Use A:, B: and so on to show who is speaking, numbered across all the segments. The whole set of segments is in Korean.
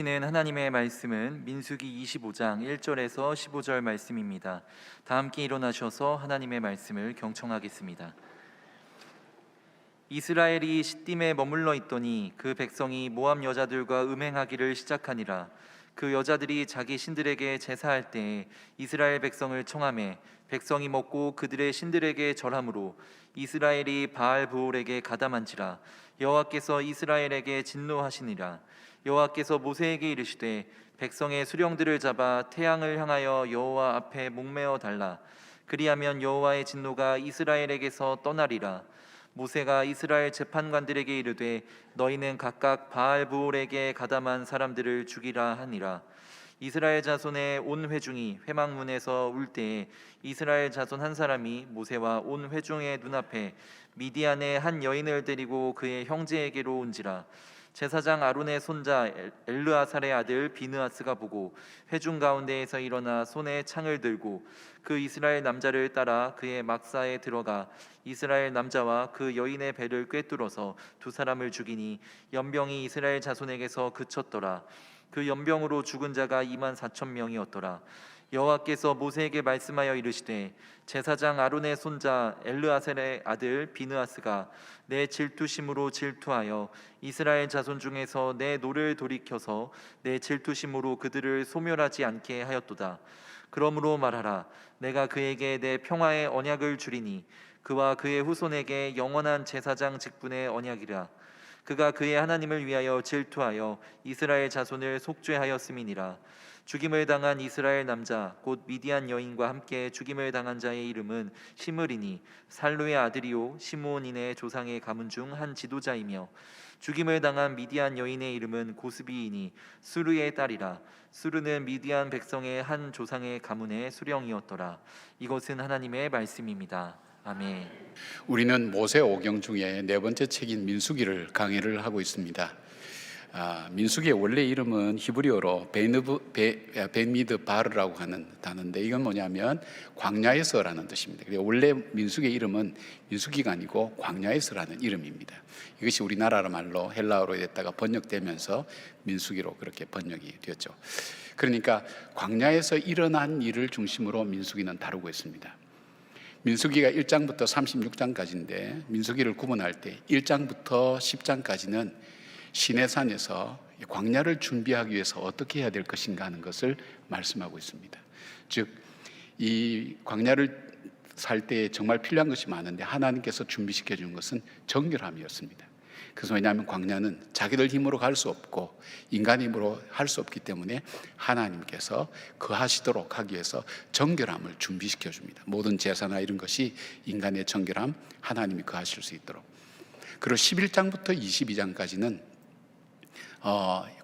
A: 는 하나님의 말씀은 민수기 25장 1절에서 15절 말씀입니다. 다 함께 일어나셔서 하나님의 말씀을 경청하겠습니다. 이스라엘이 시딤에 머물러 있더니 그 백성이 모압 여자들과 음행하기를 시작하니라. 그 여자들이 자기 신들에게 제사할 때에 이스라엘 백성을 청하매 백성이 먹고 그들의 신들에게 절함으로 이스라엘이 바알 브올에게 가담한지라. 여호와께서 이스라엘에게 진노하시니라. 여호와께서 모세에게 이르시되 백성의 수령들을 잡아 태양을 향하여 여호와 앞에 목매어 달라. 그리하면 여호와의 진노가 이스라엘에게서 떠나리라. 모세가 이스라엘 재판관들에게 이르되 너희는 각각 바알 브올에게 가담한 사람들을 죽이라 하니라. 이스라엘 자손의 온 회중이 회막문에서 울 때에 이스라엘 자손 한 사람이 모세와 온 회중의 눈앞에 미디안의 한 여인을 데리고 그의 형제에게로 온지라. 제사장 아론의 손자 엘르아살의 아들 비느하스가 보고 회중 가운데에서 일어나 손에 창을 들고 그 이스라엘 남자를 따라 그의 막사에 들어가 이스라엘 남자와 그 여인의 배를 꿰뚫어서 두 사람을 죽이니 연병이 이스라엘 자손에게서 그쳤더라. 그 연병으로 죽은 자가 2만 4천 명이었더라. 여호와께서 모세에게 말씀하여 이르시되 제사장 아론의 손자 엘르아셀의 아들 비느하스가 내 질투심으로 질투하여 이스라엘 자손 중에서 내 노를 돌이켜서 내 질투심으로 그들을 소멸하지 않게 하였도다. 그러므로 말하라. 내가 그에게 내 평화의 언약을 주리니 그와 그의 후손에게 영원한 제사장 직분의 언약이라. 그가 그의 하나님을 위하여 질투하여 이스라엘 자손을 속죄하였음이니라. 죽임을 당한 이스라엘 남자 곧 미디안 여인과 함께 죽임을 당한 자의 이름은 시므리니 살루의 아들이요 시므온인의 조상의 가문 중 한 지도자이며 죽임을 당한 미디안 여인의 이름은 고스비이니 수르의 딸이라. 수르는 미디안 백성의 한 조상의 가문의 수령이었더라. 이것은 하나님의 말씀입니다. 아멘.
B: 우리는 모세 오경 중에 네 번째 책인 민수기를 강의를 하고 있습니다. 민수기의 원래 이름은 히브리어로 베미드 바르라고 하는 단어인데 이건 뭐냐면 광야에서라는 뜻입니다. 그래서 원래 민수기의 이름은 민수기가 아니고 광야에서라는 이름입니다. 이것이 우리나라 말로 헬라어로 됐다가 번역되면서 민수기로 그렇게 번역이 되었죠. 그러니까 광야에서 일어난 일을 중심으로 민수기는 다루고 있습니다. 민수기가 1장부터 36장까지인데 민수기를 구분할 때 1장부터 10장까지는 시내산에서 광야를 준비하기 위해서 어떻게 해야 될 것인가 하는 것을 말씀하고 있습니다. 즉, 이 광야를 살 때 정말 필요한 것이 많은데 하나님께서 준비시켜 준 것은 정결함이었습니다. 그래서 왜냐하면 광야는 자기들 힘으로 갈 수 없고 인간 힘으로 할 수 없기 때문에 하나님께서 거하시도록 하기 위해서 정결함을 준비시켜 줍니다. 모든 제사나 이런 것이 인간의 정결함, 하나님이 거하실 수 있도록. 그리고 11장부터 22장까지는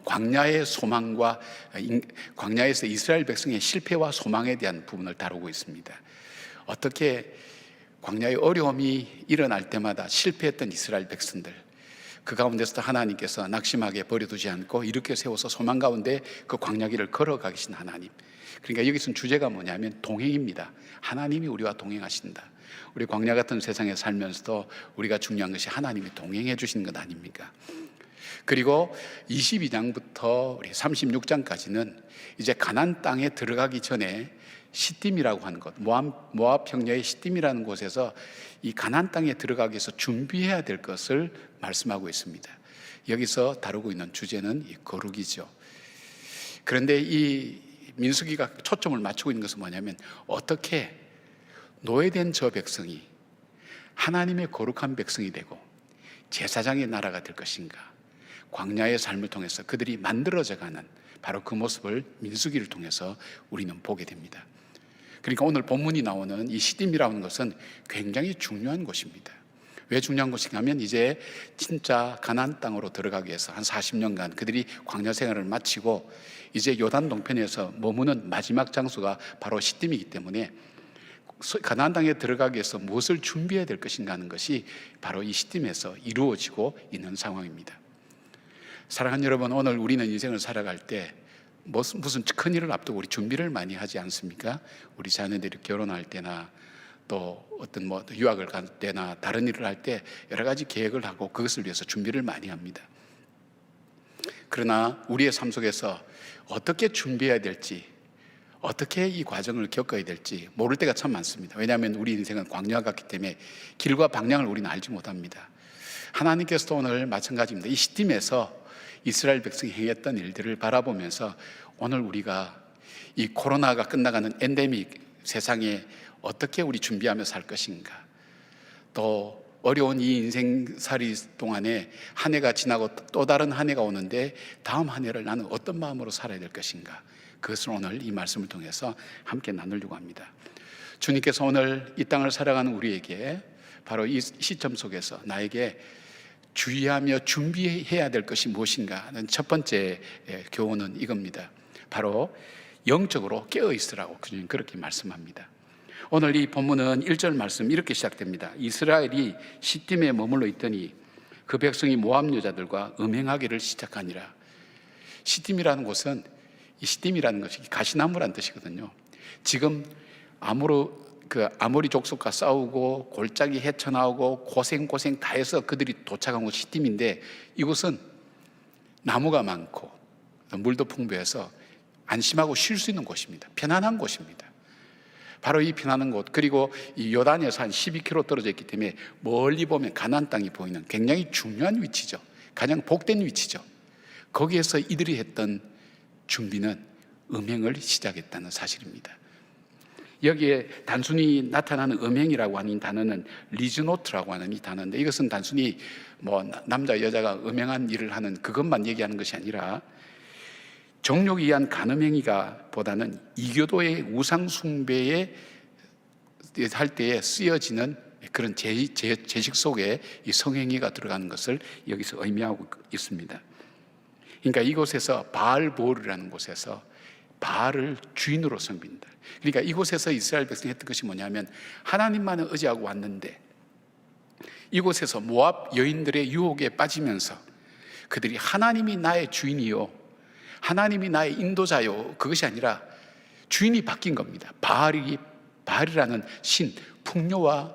B: 광야의 소망과 광야에서 이스라엘 백성의 실패와 소망에 대한 부분을 다루고 있습니다. 어떻게 광야의 어려움이 일어날 때마다 실패했던 이스라엘 백성들, 그 가운데서도 하나님께서 낙심하게 버려두지 않고 이렇게 세워서 소망 가운데 그 광야길을 걸어가 계신 하나님. 그러니까 여기서는 주제가 뭐냐면 동행입니다. 하나님이 우리와 동행하신다. 우리 광야 같은 세상에 살면서도 우리가 중요한 것이 하나님이 동행해 주시는 것 아닙니까? 그리고 22장부터 우리 36장까지는 이제 가나안 땅에 들어가기 전에 시딤이라고 하는 곳, 모압 평야의 시딤이라는 곳에서 이 가나안 땅에 들어가기 위해서 준비해야 될 것을 말씀하고 있습니다. 여기서 다루고 있는 주제는 이 거룩이죠. 그런데 이 민수기가 초점을 맞추고 있는 것은 뭐냐면 어떻게 노예된 저 백성이 하나님의 거룩한 백성이 되고 제사장의 나라가 될 것인가, 광야의 삶을 통해서 그들이 만들어져가는 바로 그 모습을 민수기를 통해서 우리는 보게 됩니다. 그러니까 오늘 본문이 나오는 이 시딤이라는 것은 굉장히 중요한 곳입니다. 왜 중요한 곳인가 하면 이제 진짜 가나안 땅으로 들어가기 위해서 한 40년간 그들이 광야 생활을 마치고 이제 요단 동편에서 머무는 마지막 장소가 바로 시딤이기 때문에 가나안 땅에 들어가기 위해서 무엇을 준비해야 될 것인가 하는 것이 바로 이 시딤에서 이루어지고 있는 상황입니다. 사랑하는 여러분, 오늘 우리는 인생을 살아갈 때 무슨 큰 일을 앞두고 우리 준비를 많이 하지 않습니까? 우리 자녀들이 결혼할 때나 또 어떤 유학을 갈 때나 다른 일을 할 때 여러 가지 계획을 하고 그것을 위해서 준비를 많이 합니다. 그러나 우리의 삶 속에서 어떻게 준비해야 될지, 어떻게 이 과정을 겪어야 될지 모를 때가 참 많습니다. 왜냐하면 우리 인생은 광야 같기 때문에 길과 방향을 우리는 알지 못합니다. 하나님께서도 오늘 마찬가지입니다. 이 시딤에서 이스라엘 백성이 행했던 일들을 바라보면서 오늘 우리가 이 코로나가 끝나가는 엔데믹 세상에 어떻게 우리 준비하며 살 것인가, 또 어려운 이 인생살이 동안에 한 해가 지나고 또 다른 한 해가 오는데 다음 한 해를 나는 어떤 마음으로 살아야 될 것인가, 그것을 오늘 이 말씀을 통해서 함께 나누려고 합니다. 주님께서 오늘 이 땅을 살아가는 우리에게 바로 이 시점 속에서 나에게 주의하며 준비해야 될 것이 무엇인가 하는 첫 번째 교훈은 이겁니다. 바로 영적으로 깨어 있으라고 주님 그렇게 말씀합니다. 오늘 이 본문은 1절 말씀 이렇게 시작됩니다. 이스라엘이 시딤에 머물러 있더니 그 백성이 모압 여자들과 음행하기를 시작하니라. 시딤이라는 곳은, 이 시딤이라는 것이 가시나무라는 뜻이거든요. 지금 아모리 족속과 싸우고 골짜기 헤쳐나오고 고생 다 해서 그들이 도착한 곳 시딤인데, 이곳은 나무가 많고 물도 풍부해서 안심하고 쉴 수 있는 곳입니다. 편안한 곳입니다. 바로 이 편안한 곳, 그리고 이 요단에서 한 12km 떨어져 있기 때문에 멀리 보면 가나안 땅이 보이는 굉장히 중요한 위치죠. 가장 복된 위치죠. 거기에서 이들이 했던 준비는 음행을 시작했다는 사실입니다. 여기에 단순히 나타나는 음행이라고 하는 단어는 리즈노트라고 하는 이 단어인데, 이것은 단순히 남자 여자가 음행한 일을 하는 그것만 얘기하는 것이 아니라 정욕에 의한 간음행위가 보다는 이교도의 우상 숭배에 할 때에 쓰여지는 그런 제식 속에 이 성행위가 들어가는 것을 여기서 의미하고 있습니다. 그러니까 이곳에서 바알보르라는 곳에서 바알을 주인으로 섬긴다. 그러니까 이곳에서 이스라엘 백성이 했던 것이 뭐냐면, 하나님만을 의지하고 왔는데 이곳에서 모압 여인들의 유혹에 빠지면서 그들이 하나님이 나의 주인이요, 하나님이 나의 인도자요, 그것이 아니라 주인이 바뀐 겁니다. 바알이라는 신, 풍요와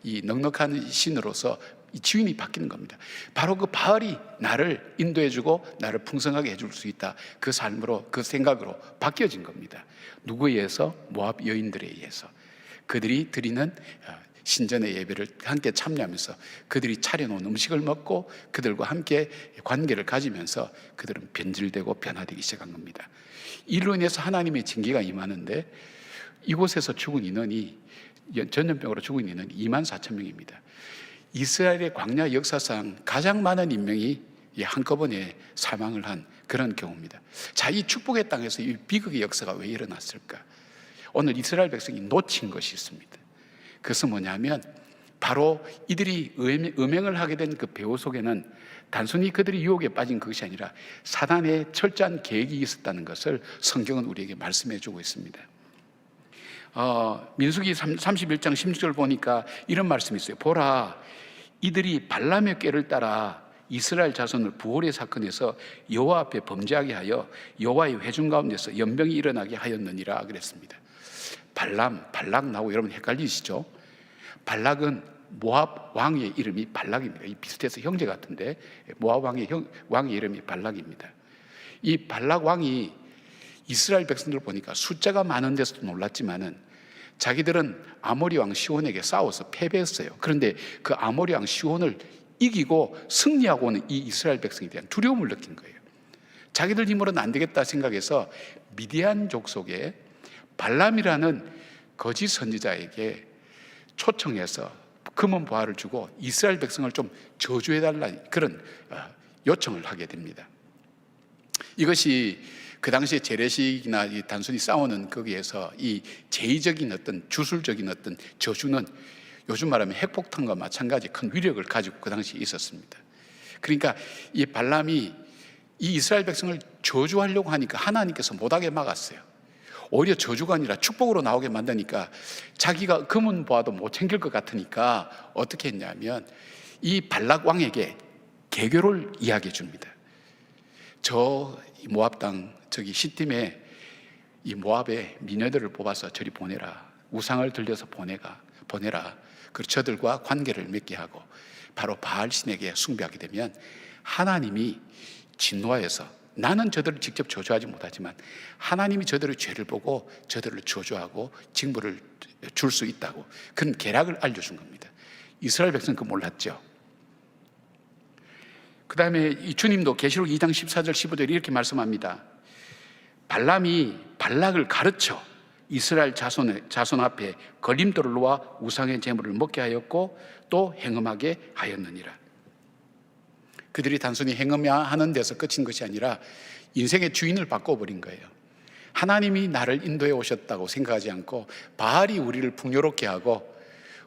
B: 이 넉넉한 신으로서 이 주인이 바뀌는 겁니다. 바로 그 바알이 나를 인도해주고 나를 풍성하게 해줄 수 있다, 그 삶으로, 그 생각으로 바뀌어진 겁니다. 누구에 의해서? 모압 여인들에 의해서. 그들이 드리는 신전의 예배를 함께 참여하면서 그들이 차려놓은 음식을 먹고 그들과 함께 관계를 가지면서 그들은 변질되고 변화되기 시작한 겁니다. 이로 인해서 하나님의 징계가 임하는데, 이곳에서 죽은 인원이, 전염병으로 죽은 인원이 24,000명입니다. 이스라엘의 광야 역사상 가장 많은 인명이 한꺼번에 사망을 한 그런 경우입니다. 자, 이 축복의 땅에서 이 비극의 역사가 왜 일어났을까? 오늘 이스라엘 백성이 놓친 것이 있습니다. 그것은 뭐냐면, 바로 이들이 음행을 하게 된 그 배후 속에는 단순히 그들이 유혹에 빠진 것이 아니라 사단의 철저한 계획이 있었다는 것을 성경은 우리에게 말씀해 주고 있습니다. 민수기 31장 16절 보니까 이런 말씀이 있어요. 보라, 이들이 발람의 꾀를 따라 이스라엘 자손을 부홀의 사건에서 여호와 앞에 범죄하게 하여 여호와의 회중 가운데서 연병이 일어나게 하였느니라 그랬습니다. 발락 나오고 여러분 헷갈리시죠? 발락은 모압 왕의 이름이 발락입니다. 이 비슷해서 형제 같은데 모압 왕의 이름이 발락입니다. 이 발락 왕이 이스라엘 백성들 보니까 숫자가 많은 데서도 놀랐지만은 자기들은 아모리 왕 시온에게 싸워서 패배했어요. 그런데 그 아모리 왕 시온을 이기고 승리하고 오는 이 이스라엘 백성에 대한 두려움을 느낀 거예요. 자기들 힘으로는 안 되겠다 생각해서 미디안 족속에 발람이라는 거짓 선지자에게 초청해서 금은 보화를 주고 이스라엘 백성을 좀 저주해달라, 그런 요청을 하게 됩니다. 이것이 그 당시에 재래식이나 단순히 싸우는 거기에서 이 제의적인 어떤 주술적인 어떤 저주는 요즘 말하면 핵폭탄과 마찬가지 큰 위력을 가지고 그 당시에 있었습니다. 그러니까 이 발람이 이 이스라엘 백성을 저주하려고 하니까 하나님께서 못하게 막았어요. 오히려 저주가 아니라 축복으로 나오게 만드니까 자기가 금은 보아도 못 챙길 것 같으니까 어떻게 했냐면 이 발락 왕에게 개교를 이야기해 줍니다. 저 모압 땅 저기 시딤에 이 모압의 미녀들을 뽑아서 저리 보내라. 우상을 들려서 보내라. 그리고 저들과 관계를 맺게 하고 바로 바알 신에게 숭배하게 되면 하나님이 진노하여서 나는 저들을 직접 저주하지 못하지만 하나님이 저들의 죄를 보고 저들을 저주하고 징벌을 줄 수 있다고 그런 계략을 알려준 겁니다. 이스라엘 백성은 그거 몰랐죠. 그 다음에 이 주님도 계시록 2장 14절 15절 이렇게 말씀합니다. 발람이 발락을 가르쳐 이스라엘 자손 앞에 걸림돌을 놓아 우상의 제물을 먹게 하였고 또 행음하게 하였느니라. 그들이 단순히 행음하는 데서 끝인 것이 아니라 인생의 주인을 바꿔버린 거예요. 하나님이 나를 인도해 오셨다고 생각하지 않고 바알이 우리를 풍요롭게 하고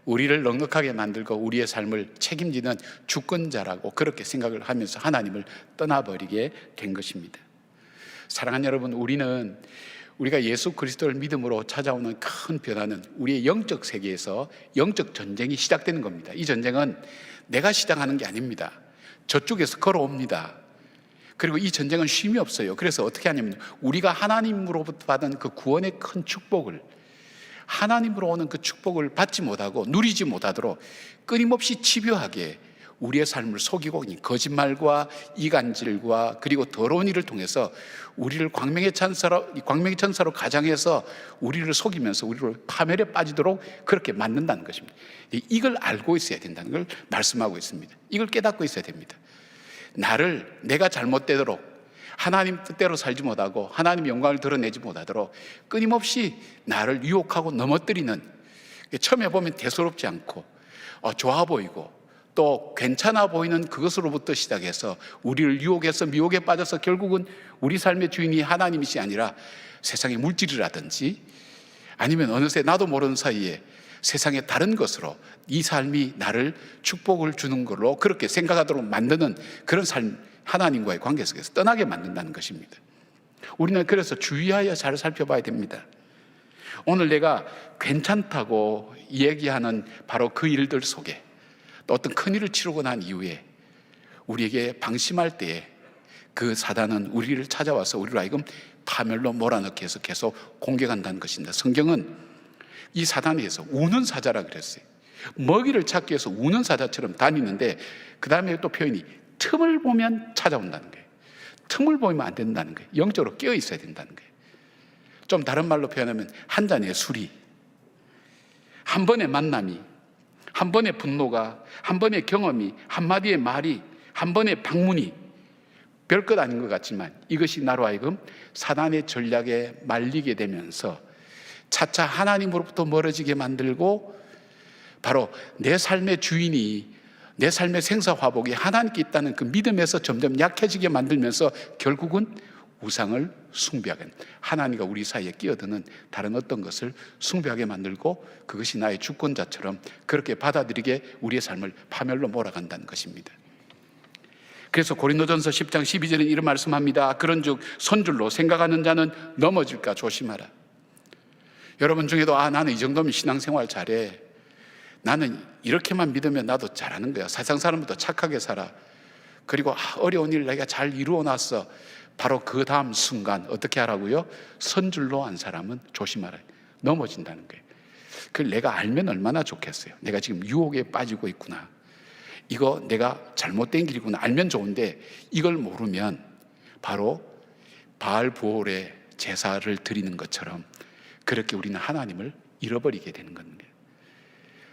B: 우리를 넉넉하게 만들고 우리의 삶을 책임지는 주권자라고 그렇게 생각을 하면서 하나님을 떠나버리게 된 것입니다. 사랑하는 여러분, 우리가 예수 그리스도를 믿음으로 찾아오는 큰 변화는 우리의 영적 세계에서 영적 전쟁이 시작되는 겁니다. 이 전쟁은 내가 시작하는 게 아닙니다. 저쪽에서 걸어옵니다. 그리고 이 전쟁은 쉼이 없어요. 그래서 어떻게 하냐면 우리가 하나님으로부터 받은 그 구원의 큰 축복을, 하나님으로 오는 그 축복을 받지 못하고 누리지 못하도록 끊임없이 집요하게 우리의 삶을 속이고 거짓말과 이간질과 그리고 더러운 일을 통해서 우리를 광명의 천사로 가장해서 우리를 속이면서 우리를 파멸에 빠지도록 그렇게 만든다는 것입니다. 이걸 알고 있어야 된다는 걸 말씀하고 있습니다. 이걸 깨닫고 있어야 됩니다. 내가 잘못되도록 하나님 뜻대로 살지 못하고 하나님 영광을 드러내지 못하도록 끊임없이 나를 유혹하고 넘어뜨리는, 처음에 보면 대수롭지 않고 좋아 보이고 또 괜찮아 보이는 그것으로부터 시작해서 우리를 유혹해서 미혹에 빠져서 결국은 우리 삶의 주인이 하나님이시 아니라 세상의 물질이라든지 아니면 어느새 나도 모르는 사이에 세상의 다른 것으로 이 삶이 나를 축복을 주는 걸로 그렇게 생각하도록 만드는 그런 삶, 하나님과의 관계 속에서 떠나게 만든다는 것입니다. 우리는 그래서 주의하여 잘 살펴봐야 됩니다. 오늘 내가 괜찮다고 얘기하는 바로 그 일들 속에 또 어떤 큰 일을 치르고 난 이후에 우리에게 방심할 때에 그 사단은 우리를 찾아와서 우리를 하여금 파멸로 몰아넣기 위해서 계속 공격한다는 것입니다. 성경은 이 사단에 대해서 우는 사자라 그랬어요. 먹이를 찾기 위해서 우는 사자처럼 다니는데 그 다음에 또 표현이 틈을 보면 찾아온다는 거예요. 틈을 보면 안 된다는 거예요. 영적으로 깨어 있어야 된다는 거예요. 좀 다른 말로 표현하면 한 잔의 술이, 한 번의 만남이, 한 번의 분노가, 한 번의 경험이, 한마디의 말이, 한 번의 방문이 별것 아닌 것 같지만 이것이 나로 하여금 사단의 전략에 말리게 되면서 차차 하나님으로부터 멀어지게 만들고 바로 내 삶의 주인이, 내 삶의 생사화복이 하나님께 있다는 그 믿음에서 점점 약해지게 만들면서 결국은 우상을 숭배하게, 하나님과 우리 사이에 끼어드는 다른 어떤 것을 숭배하게 만들고 그것이 나의 주권자처럼 그렇게 받아들이게 우리의 삶을 파멸로 몰아간다는 것입니다. 그래서 고린도전서 10장 12절에 이런 말씀합니다. 그런즉 손줄로 생각하는 자는 넘어질까 조심하라. 여러분 중에도 나는 이 정도면 신앙생활 잘해, 나는 이렇게만 믿으면 나도 잘하는 거야, 세상 사람보다 착하게 살아, 그리고 어려운 일 내가 잘 이루어놨어. 바로 그 다음 순간 어떻게 하라고요? 선줄로 한 사람은 조심하라. 넘어진다는 거예요. 그걸 내가 알면 얼마나 좋겠어요. 내가 지금 유혹에 빠지고 있구나, 이거 내가 잘못된 길이구나 알면 좋은데 이걸 모르면 바로 바알 부올의 제사를 드리는 것처럼 그렇게 우리는 하나님을 잃어버리게 되는 겁니다.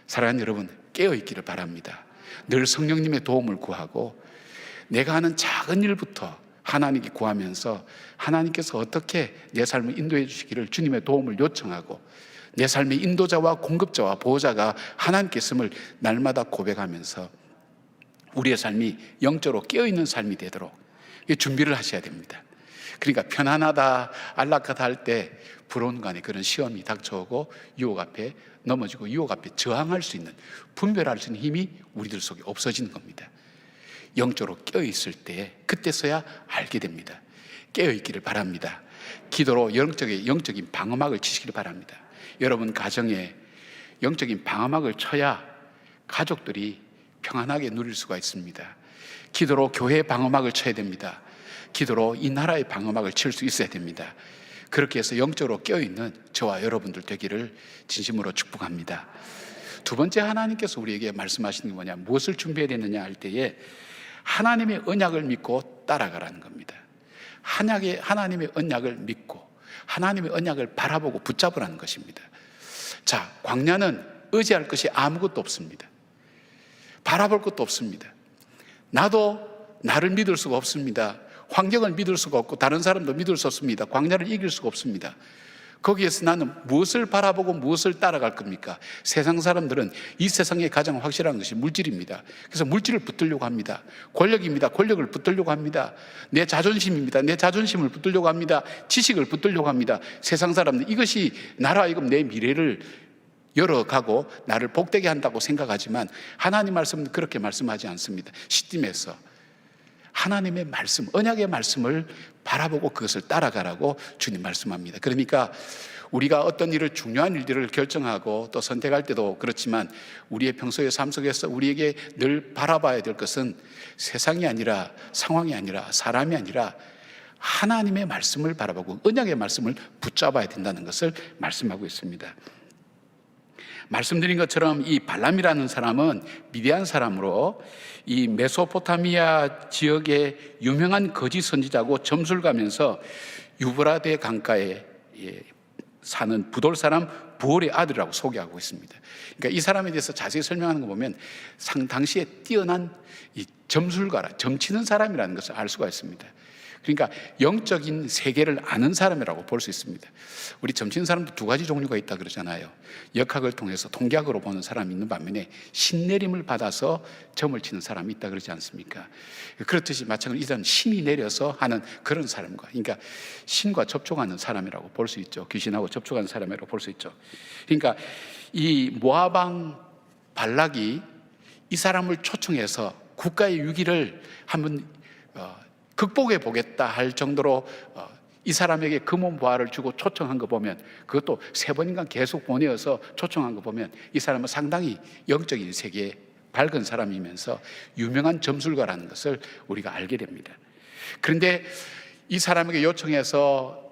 B: 사랑하는 여러분, 깨어있기를 바랍니다. 늘 성령님의 도움을 구하고 내가 하는 작은 일부터 하나님께 구하면서 하나님께서 어떻게 내 삶을 인도해 주시기를 주님의 도움을 요청하고 내 삶의 인도자와 공급자와 보호자가 하나님께 있음을 날마다 고백하면서 우리의 삶이 영적으로 깨어있는 삶이 되도록 준비를 하셔야 됩니다. 그러니까 편안하다, 안락하다 할 때 불온간에 그런 시험이 닥쳐오고 유혹 앞에 넘어지고 유혹 앞에 저항할 수 있는, 분별할 수 있는 힘이 우리들 속에 없어지는 겁니다. 영적으로 깨어있을 때 그때서야 알게 됩니다. 깨어있기를 바랍니다. 기도로 영적인 방어막을 치시기를 바랍니다. 여러분 가정에 영적인 방어막을 쳐야 가족들이 평안하게 누릴 수가 있습니다. 기도로 교회의 방어막을 쳐야 됩니다. 기도로 이 나라의 방어막을 칠 수 있어야 됩니다. 그렇게 해서 영적으로 깨어있는 저와 여러분들 되기를 진심으로 축복합니다. 두 번째, 하나님께서 우리에게 말씀하시는 게 뭐냐, 무엇을 준비해야 되느냐 할 때에 하나님의 언약을 믿고 따라가라는 겁니다. 하나님의 언약을 믿고 하나님의 언약을 바라보고 붙잡으라는 것입니다. 자, 광야는 의지할 것이 아무것도 없습니다. 바라볼 것도 없습니다. 나도 나를 믿을 수가 없습니다. 환경을 믿을 수가 없고 다른 사람도 믿을 수 없습니다. 광야를 이길 수가 없습니다. 거기에서 나는 무엇을 바라보고 무엇을 따라갈 겁니까? 세상 사람들은 이 세상에 가장 확실한 것이 물질입니다. 그래서 물질을 붙들려고 합니다. 권력입니다. 권력을 붙들려고 합니다. 내 자존심입니다. 내 자존심을 붙들려고 합니다. 지식을 붙들려고 합니다. 세상 사람들 이것이 나라 하여금 내 미래를 열어가고 나를 복되게 한다고 생각하지만 하나님 말씀은 그렇게 말씀하지 않습니다. 시딤에서 하나님의 말씀, 언약의 말씀을 바라보고 그것을 따라가라고 주님 말씀합니다. 그러니까 우리가 어떤 일을 중요한 일들을 결정하고 또 선택할 때도 그렇지만 우리의 평소의 삶 속에서 우리에게 늘 바라봐야 될 것은 세상이 아니라 상황이 아니라 사람이 아니라 하나님의 말씀을 바라보고 언약의 말씀을 붙잡아야 된다는 것을 말씀하고 있습니다. 말씀드린 것처럼 이 발람이라는 사람은 미디안 사람으로 이 메소포타미아 지역의 유명한 거짓 선지자고 점술가면서 유브라데 강가에 사는 부돌 사람 부올의 아들이라고 소개하고 있습니다. 그러니까 이 사람에 대해서 자세히 설명하는 거 보면 당시에 뛰어난 이 점술가라, 점치는 사람이라는 것을 알 수가 있습니다. 그러니까 영적인 세계를 아는 사람이라고 볼 수 있습니다. 우리 점치는 사람도 두 가지 종류가 있다 그러잖아요. 역학을 통해서 통계학으로 보는 사람이 있는 반면에 신내림을 받아서 점을 치는 사람이 있다 그러지 않습니까? 그렇듯이 마찬가지로 이 사람은 신이 내려서 하는 그런 사람과, 그러니까 신과 접촉하는 사람이라고 볼 수 있죠. 귀신하고 접촉하는 사람이라고 볼 수 있죠. 그러니까 이 모압왕 발락이 이 사람을 초청해서 국가의 위기를 한번 극복해 보겠다 할 정도로 이 사람에게 금원보화를 주고 초청한 거 보면, 그것도 3번인가 계속 보내어서 초청한 거 보면 이 사람은 상당히 영적인 세계에 밝은 사람이면서 유명한 점술가라는 것을 우리가 알게 됩니다. 그런데 이 사람에게 요청해서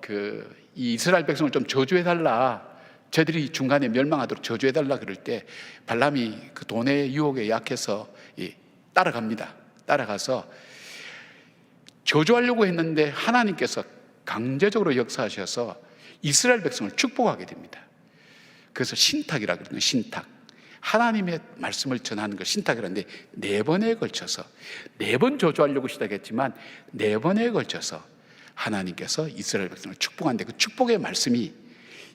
B: 이 이스라엘 백성을 좀 저주해달라, 저들이 중간에 멸망하도록 저주해달라 그럴 때 발람이 그 돈의 유혹에 약해서 따라갑니다. 따라가서 저주하려고 했는데 하나님께서 강제적으로 역사하셔서 이스라엘 백성을 축복하게 됩니다. 그래서 신탁이라고 그러는 신탁, 하나님의 말씀을 전하는 걸 신탁이라는데 4번에 걸쳐서 4번 저주하려고 시작했지만 4번에 걸쳐서 하나님께서 이스라엘 백성을 축복하는데 그 축복의 말씀이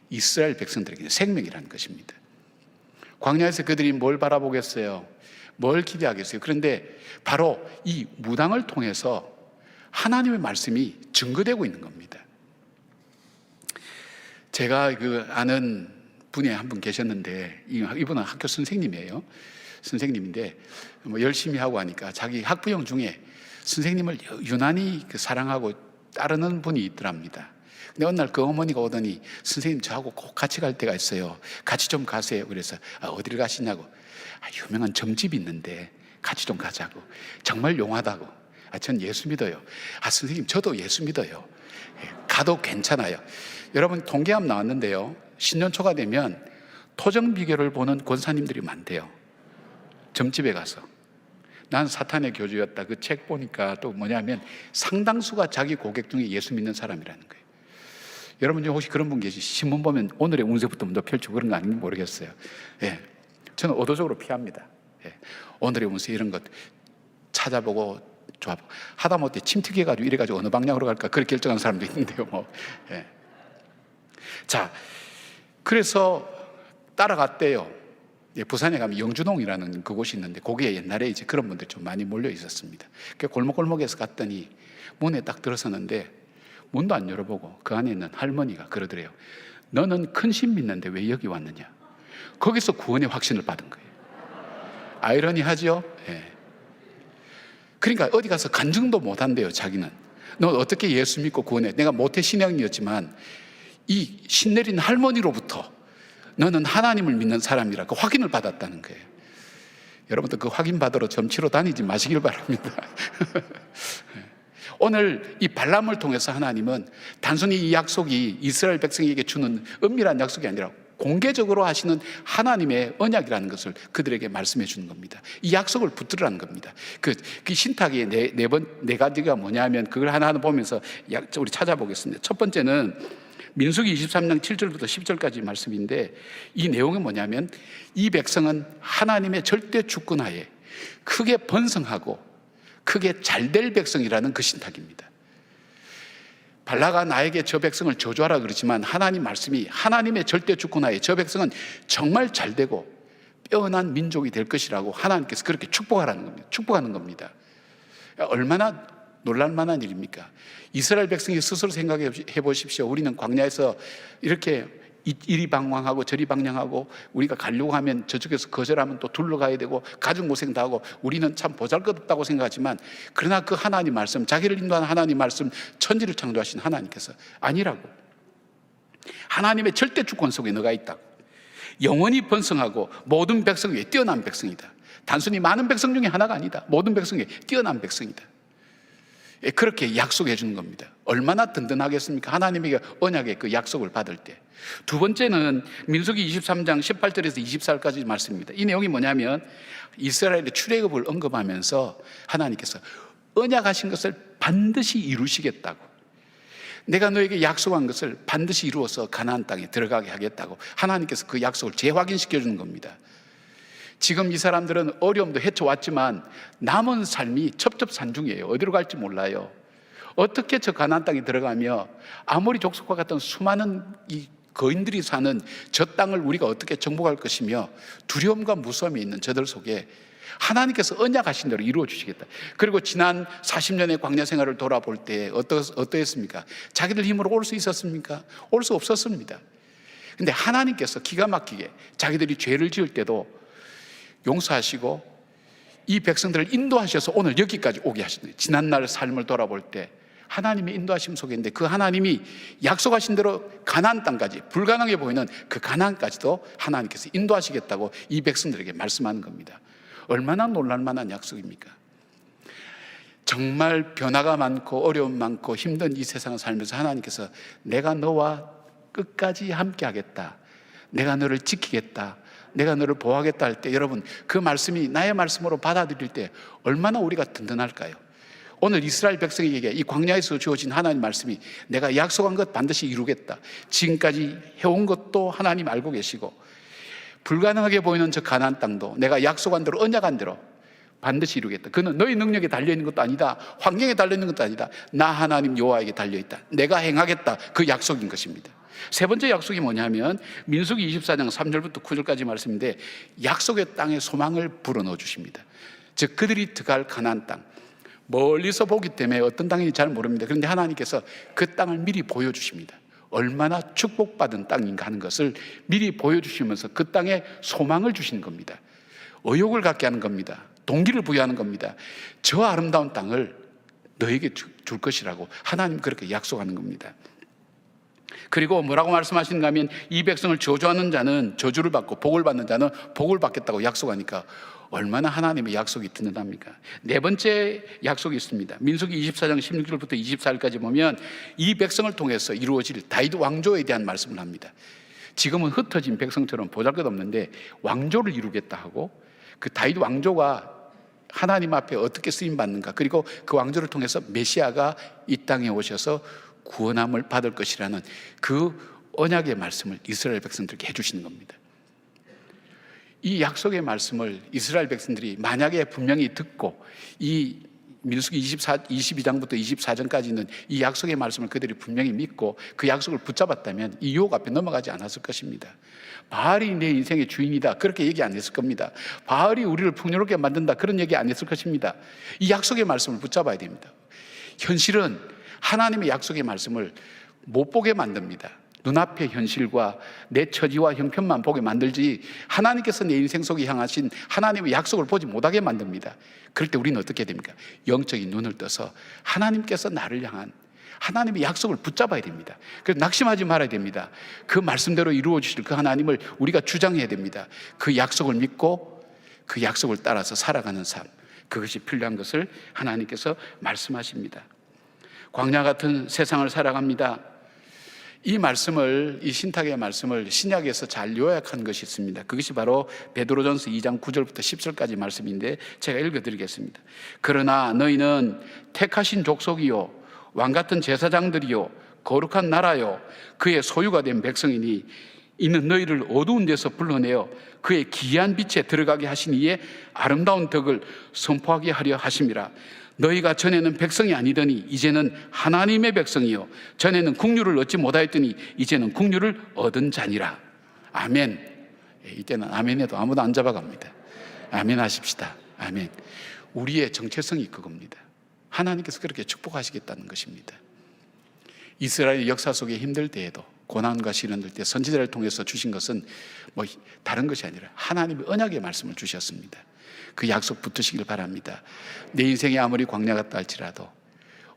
B: 이스라엘 백성들에게 생명이라는 것입니다. 광야에서 그들이 뭘 바라보겠어요? 뭘 기대하겠어요? 그런데 바로 이 무당을 통해서 하나님의 말씀이 증거되고 있는 겁니다. 제가 아는 분이 한 분 계셨는데 이분은 학교 선생님이에요. 선생님인데 열심히 하고 하니까 자기 학부형 중에 선생님을 유난히 사랑하고 따르는 분이 있더랍니다. 근데 어느 날 그 어머니가 오더니 선생님 저하고 꼭 같이 갈 때가 있어요. 같이 좀 가세요. 그래서 어디를 가시냐고. 유명한 점집이 있는데 같이 좀 가자고. 정말 용하다고. 전 예수 믿어요. 선생님 저도 예수 믿어요. 가도 괜찮아요. 여러분 통계함 나왔는데요, 신년초가 되면 토정 비결을 보는 권사님들이 많대요. 점집에 가서. 난 사탄의 교주였다. 그 책 보니까 또 뭐냐면 상당수가 자기 고객 중에 예수 믿는 사람이라는 거예요. 여러분 혹시 그런 분 계시죠? 신문 보면 오늘의 운세부터 먼저 펼치고 그런 거 아닌지 모르겠어요. 저는 의도적으로 피합니다. 오늘의 운세 이런 것 찾아보고 하다못해 침튀겨가지고 이래가지고 어느 방향으로 갈까 그렇게 결정한 사람도 있는데요. 자, 그래서 따라갔대요. 부산에 가면 영주동이라는 그곳이 있는데 거기에 옛날에 이제 그런 분들이 좀 많이 몰려 있었습니다. 골목골목에서 갔더니 문에 딱 들어섰는데 문도 안 열어보고 그 안에 있는 할머니가 그러더래요. 너는 큰 신 믿는데 왜 여기 왔느냐? 거기서 구원의 확신을 받은 거예요. 아이러니하죠? 그러니까 어디 가서 간증도 못 한대요. 자기는. 너 어떻게 예수 믿고 구원해? 내가 모태 신앙이었지만 이 신내린 할머니로부터 너는 하나님을 믿는 사람이라고 확인을 받았다는 거예요. 여러분도 그 확인 받으러 점치러 다니지 마시길 바랍니다. 오늘 이 발람을 통해서 하나님은 단순히 이 약속이 이스라엘 백성에게 주는 은밀한 약속이 아니라 공개적으로 하시는 하나님의 언약이라는 것을 그들에게 말씀해 주는 겁니다. 이 약속을 붙들으라는 겁니다. 그 신탁의 네 가지가 뭐냐면 그걸 하나하나 보면서 우리 찾아보겠습니다. 첫 번째는 민수기 23장 7절부터 10절까지 말씀인데, 이 내용이 뭐냐면 이 백성은 하나님의 절대 주권하에 크게 번성하고 크게 잘될 백성이라는 그 신탁입니다. 발라가 나에게 저 백성을 저주하라 그러지만 하나님 말씀이 하나님의 절대 주권하에 저 백성은 정말 잘되고 뼈난 민족이 될 것이라고 하나님께서 그렇게 축복하는 겁니다. 얼마나 놀랄만한 일입니까? 이스라엘 백성이 스스로 생각해 보십시오. 우리는 광야에서 이렇게 이리 방황하고 저리 방황하고, 우리가 가려고 하면 저쪽에서 거절하면 또 둘러가야 되고 가죽 고생도 하고, 우리는 참 보잘것없다고 생각하지만, 그러나 그 하나님 말씀, 자기를 인도하는 하나님 말씀, 천지를 창조하신 하나님께서 아니라고, 하나님의 절대 주권 속에 너가 있다고, 영원히 번성하고 모든 백성 위에 뛰어난 백성이다. 단순히 많은 백성 중에 하나가 아니다. 모든 백성 위에 뛰어난 백성이다. 그렇게 약속해 주는 겁니다. 얼마나 든든하겠습니까? 하나님에게 언약의 그 약속을 받을 때. 두 번째는 민수기 23장 18절에서 24절까지 말씀입니다. 이 내용이 뭐냐면 이스라엘의 출애굽을 언급하면서 하나님께서 언약하신 것을 반드시 이루시겠다고, 내가 너에게 약속한 것을 반드시 이루어서 가나안 땅에 들어가게 하겠다고 하나님께서 그 약속을 재확인시켜 주는 겁니다. 지금 이 사람들은 어려움도 헤쳐왔지만 남은 삶이 첩첩산중이에요. 어디로 갈지 몰라요. 어떻게 저 가나안 땅에 들어가며 아모리 족속과 같은 수많은 이 거인들이 사는 저 땅을 우리가 어떻게 정복할 것이며, 두려움과 무서움이 있는 저들 속에 하나님께서 언약하신 대로 이루어 주시겠다. 그리고 지난 40년의 광야 생활을 돌아볼 때 어떠했습니까? 자기들 힘으로 올 수 있었습니까? 올 수 없었습니다. 근데 하나님께서 기가 막히게 자기들이 죄를 지을 때도 용서하시고 이 백성들을 인도하셔서 오늘 여기까지 오게 하신 거예요. 지난날 삶을 돌아볼 때 하나님의 인도하심 속에 있는데, 그 하나님이 약속하신 대로 가나안 땅까지, 불가능해 보이는 그 가나안까지도 하나님께서 인도하시겠다고 이 백성들에게 말씀하는 겁니다. 얼마나 놀랄만한 약속입니까? 정말 변화가 많고 어려움 많고 힘든 이 세상을 살면서 하나님께서 내가 너와 끝까지 함께 하겠다, 내가 너를 지키겠다, 내가 너를 보호하겠다 할 때, 여러분 그 말씀이 나의 말씀으로 받아들일 때 얼마나 우리가 든든할까요? 오늘 이스라엘 백성에게 이 광야에서 주어진 하나님 말씀이 내가 약속한 것 반드시 이루겠다, 지금까지 해온 것도 하나님 알고 계시고, 불가능하게 보이는 저 가나안 땅도 내가 약속한 대로 언약한 대로 반드시 이루겠다. 그는 너희 능력에 달려있는 것도 아니다, 환경에 달려있는 것도 아니다, 나 하나님 여호와에게 달려있다, 내가 행하겠다, 그 약속인 것입니다. 세 번째 약속이 뭐냐면 민수기 24장 3절부터 9절까지 말씀인데, 약속의 땅에 소망을 불어넣어 주십니다. 즉 그들이 들어갈 가나안 땅, 멀리서 보기 때문에 어떤 땅인지 잘 모릅니다. 그런데 하나님께서 그 땅을 미리 보여주십니다. 얼마나 축복받은 땅인가 하는 것을 미리 보여주시면서 그 땅에 소망을 주시는 겁니다. 의욕을 갖게 하는 겁니다. 동기를 부여하는 겁니다. 저 아름다운 땅을 너에게 줄 것이라고 하나님 그렇게 약속하는 겁니다. 그리고 뭐라고 말씀하시는가 하면, 이 백성을 저주하는 자는 저주를 받고 복을 받는 자는 복을 받겠다고 약속하니까 얼마나 하나님의 약속이 든든합니까? 네 번째 약속이 있습니다. 민수기 24장 16절부터 24절까지 보면 이 백성을 통해서 이루어질 다윗 왕조에 대한 말씀을 합니다. 지금은 흩어진 백성처럼 보잘것없는데 왕조를 이루겠다 하고, 그 다윗 왕조가 하나님 앞에 어떻게 쓰임받는가, 그리고 그 왕조를 통해서 메시아가 이 땅에 오셔서 구원함을 받을 것이라는 그 언약의 말씀을 이스라엘 백성들에게 해주시는 겁니다. 이 약속의 말씀을 이스라엘 백성들이 만약에 분명히 듣고 이 민수기 22장부터 24장까지는 이 약속의 말씀을 그들이 분명히 믿고 그 약속을 붙잡았다면 이 유혹 앞에 넘어가지 않았을 것입니다. 바알이 내 인생의 주인이다, 그렇게 얘기 안 했을 겁니다. 바알이 우리를 풍요롭게 만든다, 그런 얘기 안 했을 것입니다. 이 약속의 말씀을 붙잡아야 됩니다. 현실은 하나님의 약속의 말씀을 못 보게 만듭니다. 눈앞의 현실과 내 처지와 형편만 보게 만들지, 하나님께서 내 인생 속에 향하신 하나님의 약속을 보지 못하게 만듭니다. 그럴 때 우리는 어떻게 됩니까? 영적인 눈을 떠서 하나님께서 나를 향한 하나님의 약속을 붙잡아야 됩니다. 그래서 낙심하지 말아야 됩니다. 그 말씀대로 이루어 주실 그 하나님을 우리가 주장해야 됩니다. 그 약속을 믿고 그 약속을 따라서 살아가는 삶, 그것이 필요한 것을 하나님께서 말씀하십니다. 광야 같은 세상을 살아갑니다. 이 말씀을, 이 신탁의 말씀을 신약에서 잘 요약한 것이 있습니다. 그것이 바로 베드로전서 2장 9절부터 10절까지 말씀인데 제가 읽어드리겠습니다. 그러나 너희는 택하신 족속이요 왕같은 제사장들이요 거룩한 나라요 그의 소유가 된 백성이니 이는 너희를 어두운 데서 불러내어 그의 기이한 빛에 들어가게 하신 이의 아름다운 덕을 선포하게 하려 하심이라. 너희가 전에는 백성이 아니더니 이제는 하나님의 백성이요 전에는 국류를 얻지 못하였더니 이제는 국류를 얻은 자니라. 아멘. 이때는 아멘에도 아무도 안 잡아갑니다. 아멘 하십시다. 아멘. 우리의 정체성이 그겁니다. 하나님께서 그렇게 축복하시겠다는 것입니다. 이스라엘 역사 속에 힘들 때에도 고난과 시련들 때 선지자를 통해서 주신 것은 뭐 다른 것이 아니라 하나님의 언약의 말씀을 주셨습니다. 그 약속 붙으시길 바랍니다. 내 인생이 아무리 광야 같다 할지라도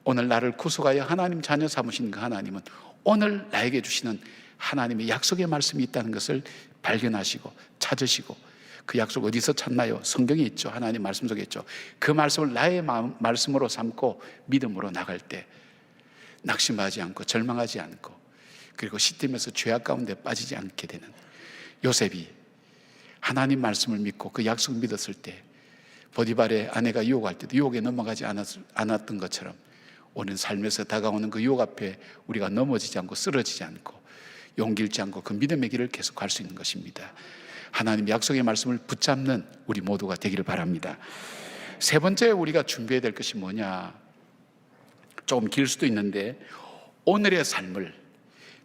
B: 오늘 나를 구속하여 하나님 자녀 삼으신 그 하나님은 오늘 나에게 주시는 하나님의 약속의 말씀이 있다는 것을 발견하시고 찾으시고, 그 약속 어디서 찾나요? 성경에 있죠. 하나님 말씀 속에 있죠. 그 말씀을 나의 말씀으로 삼고 믿음으로 나갈 때 낙심하지 않고 절망하지 않고, 그리고 시딤에서 죄악 가운데 빠지지 않게 되는 요셉이 하나님 말씀을 믿고 그 약속 믿었을 때 보디발의 아내가 유혹할 때도 유혹에 넘어가지 않았던 것처럼 오늘 삶에서 다가오는 그 유혹 앞에 우리가 넘어지지 않고 쓰러지지 않고 용기 잃지 않고 그 믿음의 길을 계속 갈 수 있는 것입니다. 하나님 약속의 말씀을 붙잡는 우리 모두가 되기를 바랍니다. 세 번째 우리가 준비해야 될 것이 뭐냐? 조금 길 수도 있는데 오늘의 삶을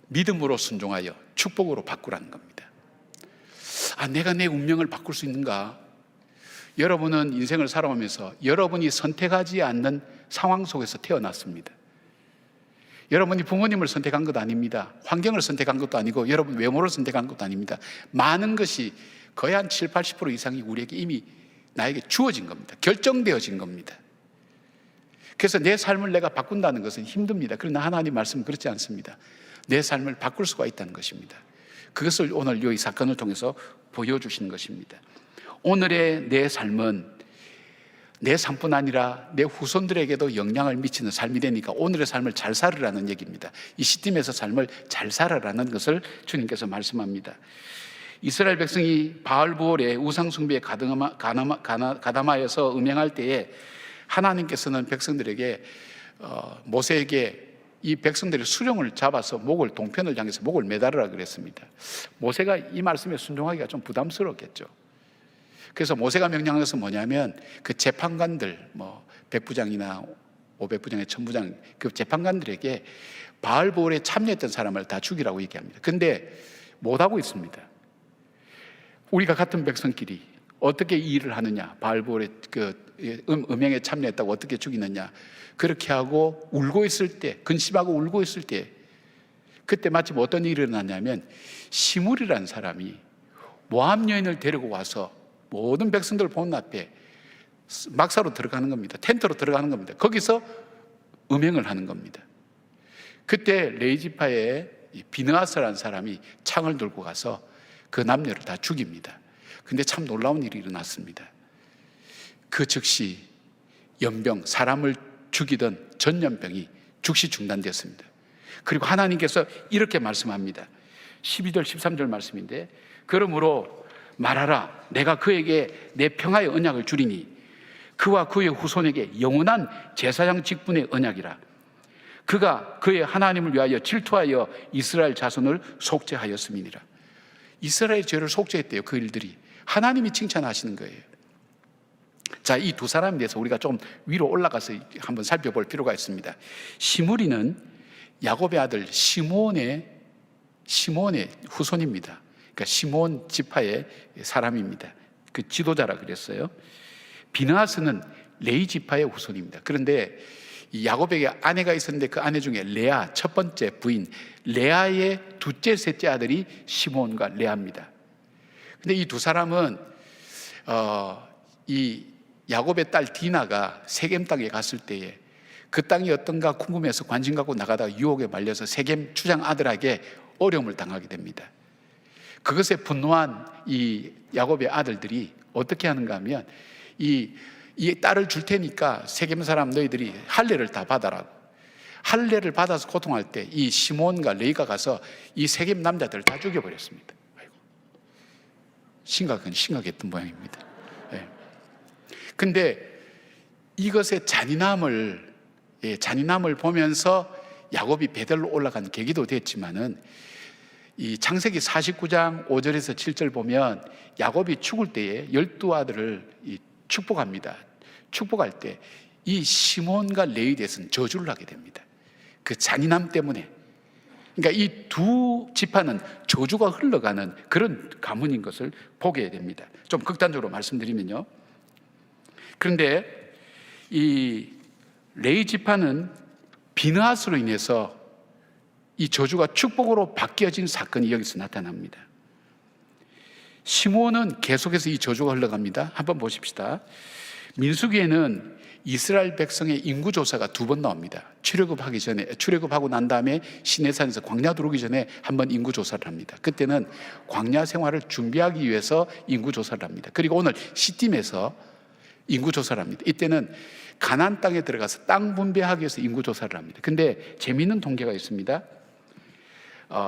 B: 믿음으로 순종하여 축복으로 바꾸라는 겁니다. 내가 내 운명을 바꿀 수 있는가? 여러분은 인생을 살아오면서 여러분이 선택하지 않는 상황 속에서 태어났습니다. 여러분이 부모님을 선택한 것도 아닙니다. 환경을 선택한 것도 아니고 여러분 외모를 선택한 것도 아닙니다. 많은 것이 거의 한 7, 80% 이상이 우리에게 이미 나에게 주어진 겁니다. 결정되어진 겁니다. 그래서 내 삶을 내가 바꾼다는 것은 힘듭니다. 그러나 하나님 말씀은 그렇지 않습니다. 내 삶을 바꿀 수가 있다는 것입니다. 그것을 오늘 이 사건을 통해서 보여주시는 것입니다. 오늘의 내 삶은 내 삶뿐 아니라 내 후손들에게도 영향을 미치는 삶이 되니까 오늘의 삶을 잘 살으라는 얘기입니다. 이 시딤에서 삶을 잘 살아라는 것을 주님께서 말씀합니다. 이스라엘 백성이 바알부올의 우상숭배에 가담하여서 음행할 때에 하나님께서는 백성들에게 모세에게 이 백성들의 수령을 잡아서 목을, 동편을 향해서 목을 매달으라 그랬습니다. 모세가 이 말씀에 순종하기가 좀 부담스럽겠죠. 그래서 모세가 명령한 것은 뭐냐면 그 재판관들, 백부장이나 500부장의 천부장, 그 재판관들에게 바알보올에 참여했던 사람을 다 죽이라고 얘기합니다. 근데 못하고 있습니다. 우리가 같은 백성끼리 어떻게 이 일을 하느냐? 바알보올의 음행에 참여했다고 어떻게 죽이느냐? 그렇게 하고 울고 있을 때, 근심하고 울고 있을 때, 그때 마침 어떤 일이 일어났냐면 시므리라는 사람이 모압 여인을 데리고 와서 모든 백성들 보는 앞에 막사로 들어가는 겁니다. 텐트로 들어가는 겁니다. 거기서 음행을 하는 겁니다. 그때 레이지파의 비느하스라는 사람이 창을 들고 가서 그 남녀를 다 죽입니다. 근데 참 놀라운 일이 일어났습니다. 그 즉시 연병, 사람을 죽이던 전염병이 즉시 중단되었습니다. 그리고 하나님께서 이렇게 말씀합니다. 12절 13절 말씀인데, 그러므로 말하라, 내가 그에게 내 평화의 언약을 주리니 그와 그의 후손에게 영원한 제사장 직분의 언약이라. 그가 그의 하나님을 위하여 질투하여 이스라엘 자손을 속죄하였음이니라. 이스라엘 죄를 속죄했대요. 그 일들이 하나님이 칭찬하시는 거예요. 자, 이 두 사람에 대해서 우리가 좀 위로 올라가서 한번 살펴볼 필요가 있습니다. 시므리는 야곱의 아들 시므온의 후손입니다. 그러니까 시므온 지파의 사람입니다. 그 지도자라 그랬어요. 비느하스는 레위 지파의 후손입니다. 그런데 이 야곱에게 아내가 있었는데 그 아내 중에 레아, 첫 번째 부인 레아의 둘째, 셋째 아들이 시므온과 레아입니다. 근데 이 두 사람은 이 야곱의 딸 디나가 세겜 땅에 갔을 때에 그 땅이 어떤가 궁금해서 관심 갖고 나가다가 유혹에 말려서 세겜 추장 아들에게 어려움을 당하게 됩니다. 그것에 분노한 이 야곱의 아들들이 어떻게 하는가 하면 이 딸을 줄 테니까 세겜 사람 너희들이 할례를 다 받아라. 할례를 받아서 고통할 때 이 시몬과 레위가 가서 이 세겜 남자들을 다 죽여버렸습니다. 아이고, 심각했던 모양입니다. 예. 근데 이것의 잔인함을 보면서 야곱이 베델로 올라간 계기도 됐지만은 이 창세기 49장 5절에서 7절 보면 야곱이 죽을 때에 12아들을 축복합니다. 축복할 때 이 시몬과 레위에 대해서는 저주를 하게 됩니다. 그 잔인함 때문에. 그러니까 이 두 지파는 저주가 흘러가는 그런 가문인 것을 보게 됩니다. 좀 극단적으로 말씀드리면요. 그런데 이 레위 지파는 비느하스로 인해서 이 저주가 축복으로 바뀌어진 사건이 여기서 나타납니다. 시몬은 계속해서 이 저주가 흘러갑니다. 한번 보십시다. 민수기에는 이스라엘 백성의 인구 조사가 2번 나옵니다. 출애굽하고 난 다음에 시내산에서 광야 들어오기 전에 한번 인구 조사를 합니다. 그때는 광야 생활을 준비하기 위해서 인구 조사를 합니다. 그리고 오늘 시딤에서 인구 조사를 합니다. 이때는 가나안 땅에 들어가서 땅 분배하기 위해서 인구 조사를 합니다. 근데 재미있는 통계가 있습니다.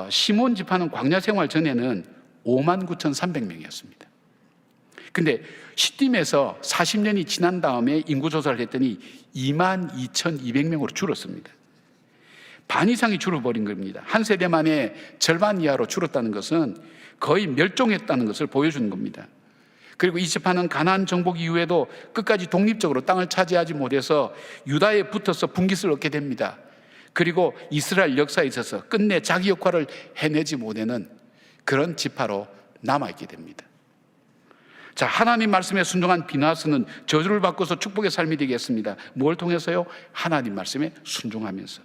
B: 시몬 지파는 광야 생활 전에는 59,300명이었습니다. 근데 시딤에서 40년이 지난 다음에 인구조사를 했더니 22,200명으로 줄었습니다. 반 이상이 줄어버린 겁니다. 한 세대 만에 절반 이하로 줄었다는 것은 거의 멸종했다는 것을 보여주는 겁니다. 그리고 이 지파는 가나안 정복 이후에도 끝까지 독립적으로 땅을 차지하지 못해서 유다에 붙어서 분깃을 얻게 됩니다. 그리고 이스라엘 역사에 있어서 끝내 자기 역할을 해내지 못하는 그런 지파로 남아있게 됩니다. 자, 하나님 말씀에 순종한 비느하스는 저주를 바꿔서 축복의 삶이 되겠습니다. 뭘 통해서요? 하나님 말씀에 순종하면서.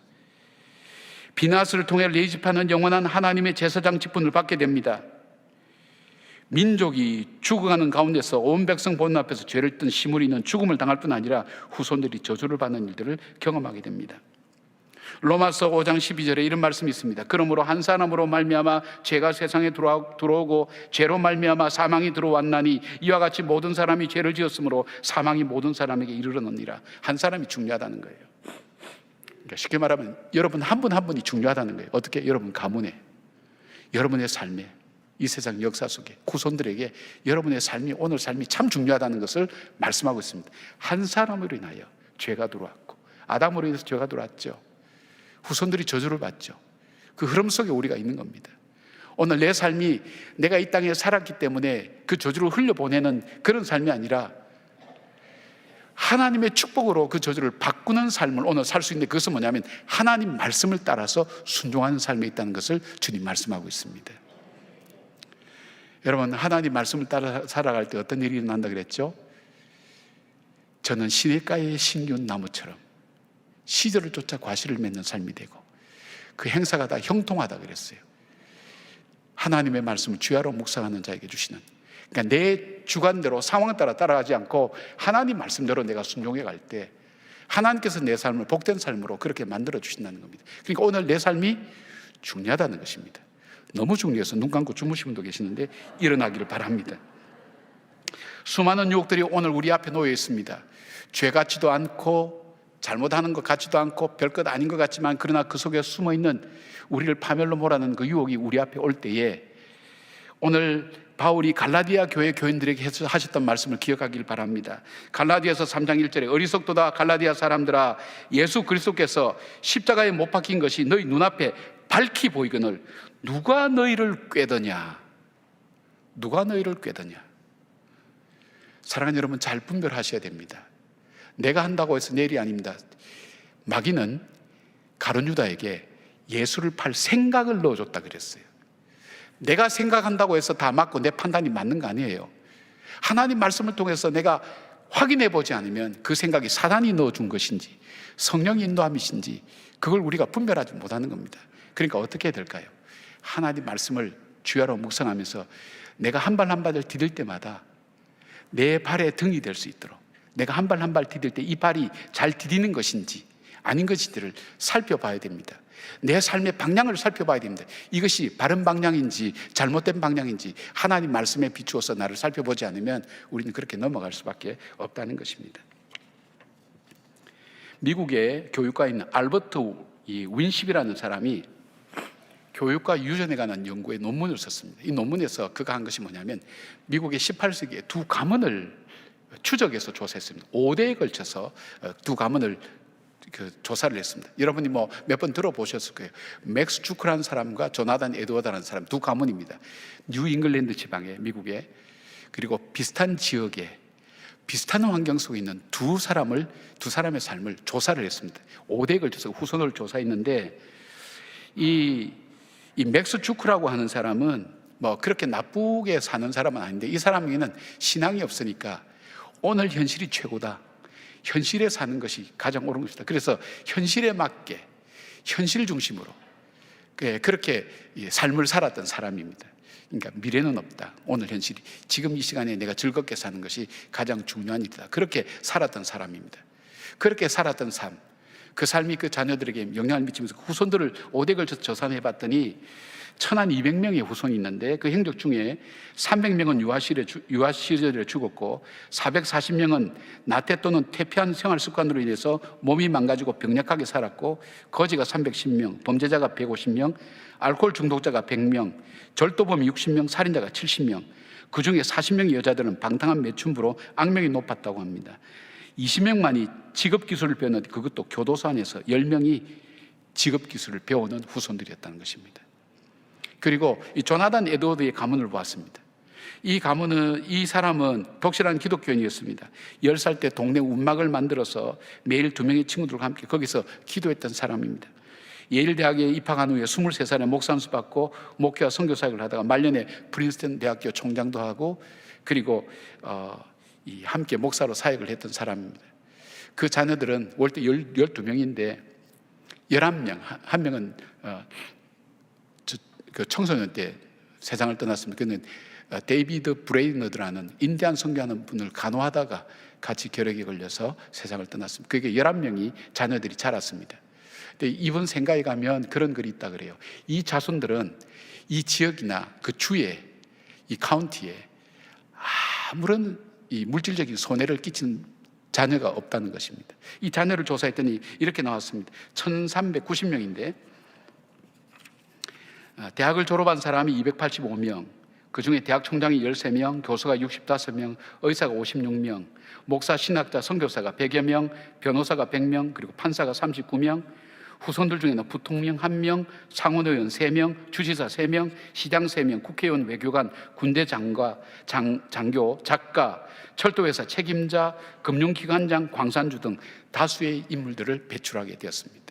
B: 비느하스를 통해 레위 지파는 영원한 하나님의 제사장 직분을 받게 됩니다. 민족이 죽어가는 가운데서 온 백성 보는 앞에서 죄를 뜬 시므리는 죽음을 당할 뿐 아니라 후손들이 저주를 받는 일들을 경험하게 됩니다. 로마서 5장 12절에 이런 말씀이 있습니다. 그러므로 한 사람으로 말미암아 죄가 세상에 들어오고 죄로 말미암아 사망이 들어왔나니 이와 같이 모든 사람이 죄를 지었으므로 사망이 모든 사람에게 이르렀느니라. 한 사람이 중요하다는 거예요. 그러니까 쉽게 말하면 여러분 한 분 한 분이 중요하다는 거예요. 어떻게? 여러분 가문에, 여러분의 삶에, 이 세상 역사 속에 후손들에게 여러분의 삶이, 오늘 삶이 참 중요하다는 것을 말씀하고 있습니다. 한 사람으로 인하여 죄가 들어왔고 아담으로 인해서 죄가 들어왔죠. 후손들이 저주를 받죠. 그 흐름 속에 우리가 있는 겁니다. 오늘 내 삶이 내가 이 땅에 살았기 때문에 그 저주를 흘려보내는 그런 삶이 아니라 하나님의 축복으로 그 저주를 바꾸는 삶을 오늘 살 수 있는데, 그것은 뭐냐면 하나님 말씀을 따라서 순종하는 삶에 있다는 것을 주님 말씀하고 있습니다. 여러분, 하나님 말씀을 따라 살아갈 때 어떤 일이 일어난다 그랬죠? 저는 시냇가의 신기운 나무처럼 시절을 쫓아 과실을 맺는 삶이 되고 그 행사가 다 형통하다 그랬어요. 하나님의 말씀을 주야로 묵상하는 자에게 주시는, 그러니까 내 주관대로 상황 따라 따라가지 않고 하나님 말씀대로 내가 순종해 갈 때 하나님께서 내 삶을 복된 삶으로 그렇게 만들어 주신다는 겁니다. 그러니까 오늘 내 삶이 중요하다는 것입니다. 너무 중요해서 눈 감고 주무시는 분도 계시는데 일어나기를 바랍니다. 수많은 유혹들이 오늘 우리 앞에 놓여 있습니다. 죄 같지도 않고 잘못하는 것 같지도 않고 별것 아닌 것 같지만, 그러나 그 속에 숨어있는 우리를 파멸로 몰아넣는 그 유혹이 우리 앞에 올 때에 오늘 바울이 갈라디아 교회 교인들에게 하셨던 말씀을 기억하길 바랍니다. 갈라디아서 3장 1절에 어리석도다 갈라디아 사람들아, 예수 그리스도께서 십자가에 못 박힌 것이 너희 눈앞에 밝히 보이거늘 누가 너희를 꾀더냐. 누가 너희를 꾀더냐. 사랑하는 여러분, 잘 분별하셔야 됩니다. 내가 한다고 해서 내일이 아닙니다. 마귀는 가룟 유다에게 예수를 팔 생각을 넣어줬다 그랬어요. 내가 생각한다고 해서 다 맞고 내 판단이 맞는 거 아니에요. 하나님 말씀을 통해서 내가 확인해 보지 않으면 그 생각이 사단이 넣어준 것인지 성령의 인도함이신지 그걸 우리가 분별하지 못하는 겁니다. 그러니까 어떻게 해야 될까요? 하나님 말씀을 주야로 묵상하면서 내가 한 발 한 발을 디딜 때마다 내 발에 등이 될 수 있도록, 내가 한 발 한 발 디딜 때 이 발이 잘 디디는 것인지 아닌 것인지를 살펴봐야 됩니다. 내 삶의 방향을 살펴봐야 됩니다. 이것이 바른 방향인지 잘못된 방향인지 하나님 말씀에 비추어서 나를 살펴보지 않으면 우리는 그렇게 넘어갈 수밖에 없다는 것입니다. 미국의 교육가인 알버트 이 윈십이라는 사람이 교육과 유전에 관한 연구에 논문을 썼습니다. 이 논문에서 그가 한 것이 뭐냐면 미국의 18세기에 두 가문을 추적해서 조사했습니다. 5대에 걸쳐서 두 가문을 조사를 했습니다. 여러분이 뭐 몇 번 들어보셨을 거예요. 맥스 주크라는 사람과 조나단 에드워드라는 사람, 두 가문입니다. 뉴 잉글랜드 지방에, 미국에, 그리고 비슷한 지역에 비슷한 환경 속에 있는 두 사람의 삶을 조사를 했습니다. 5대에 걸쳐서 후손을 조사했는데 이 맥스 주크라고 하는 사람은 뭐 그렇게 나쁘게 사는 사람은 아닌데 이 사람에게는 신앙이 없으니까 오늘 현실이 최고다, 현실에 사는 것이 가장 옳은 것이다. 그래서 현실에 맞게 현실 중심으로 그렇게 삶을 살았던 사람입니다. 그러니까 미래는 없다, 오늘 현실이, 지금 이 시간에 내가 즐겁게 사는 것이 가장 중요한 일이다, 그렇게 살았던 사람입니다. 그렇게 살았던 삶, 그 삶이 그 자녀들에게 영향을 미치면서 후손들을 5대에 걸쳐서 조사해 봤더니 1200명의 후손이 있는데 그 행적 중에 300명은 유아 시절에 죽었고 440명은 나태 또는 퇴폐한 생활 습관으로 인해서 몸이 망가지고 병약하게 살았고 거지가 310명, 범죄자가 150명, 알코올 중독자가 100명, 절도범이 60명, 살인자가 70명, 그 중에 40명의 여자들은 방탕한 매춘부로 악명이 높았다고 합니다. 20명만이 직업기술을 배웠는데 그것도 교도소 안에서 10명이 직업기술을 배우는 후손들이었다는 것입니다. 그리고 이 조나단 에드워드의 가문을 보았습니다. 이 사람은 독실한 기독교인이었습니다. 10살 때 동네 운막을 만들어서 매일 2명의 친구들과 함께 거기서 기도했던 사람입니다. 예일 대학에 입학한 후에 23살에 목사안수 받고 목회와 선교 사역을 하다가 말년에 프린스턴 대학교 총장도 하고 그리고 함께 목사로 사역을 했던 사람입니다. 그 자녀들은 월대 12명인데 11명, 한 명은 그 청소년 때 세상을 떠났습니다. 그는 데이비드 브레이너드라는 인디안 선교하는 분을 간호하다가 같이 결핵에 걸려서 세상을 떠났습니다. 그게 11명이 자녀들이 자랐습니다. 근데 이번 생가에 가면 그런 글이 있다 그래요. 이 자손들은 이 지역이나 그 주에, 이 카운티에 아무런 이 물질적인 손해를 끼친 자녀가 없다는 것입니다. 이 자녀를 조사했더니 이렇게 나왔습니다. 1390명인데 대학을 졸업한 사람이 285명, 그 중에 대학 총장이 13명, 교수가 65명, 의사가 56명, 목사, 신학자, 선교사가 100여 명, 변호사가 100명, 그리고 판사가 39명, 후손들 중에는 부통령 1명, 상원의원 3명, 주지사 3명, 시장 3명, 국회의원, 외교관, 군대 장교, 작가, 철도회사 책임자, 금융기관장, 광산주 등 다수의 인물들을 배출하게 되었습니다.